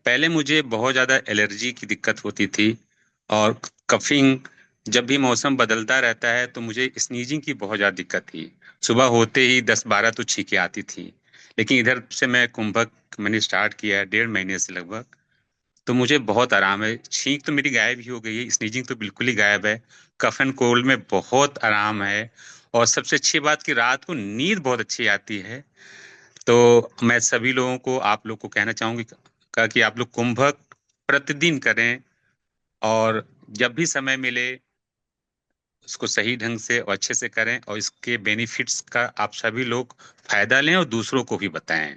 पहले मुझे बहुत ज़्यादा एलर्जी की दिक्कत होती थी और कफिंग। जब भी मौसम बदलता रहता है तो मुझे स्नीजिंग की बहुत ज़्यादा दिक्कत थी। सुबह होते ही 10-12 तो छींकें आती थी। लेकिन इधर से मैं कुंभक मैंने स्टार्ट किया है 1.5 महीने से लगभग। तो मुझे बहुत आराम है। छींक तो मेरी गायब ही हो गई है, स्नीजिंग तो बिल्कुल ही गायब है। कफ एंड कोल्ड में बहुत आराम है। और सबसे अच्छी बात कि रात को नींद बहुत अच्छी आती है। तो मैं सभी लोगों को, आप लोग को कहना चाहूंगी कि आप लोग कुंभक प्रतिदिन करें। और जब भी समय मिले उसको सही ढंग से और अच्छे से करें, और इसके बेनिफिट्स का आप सभी लोग फायदा लें और दूसरों को भी बताएं।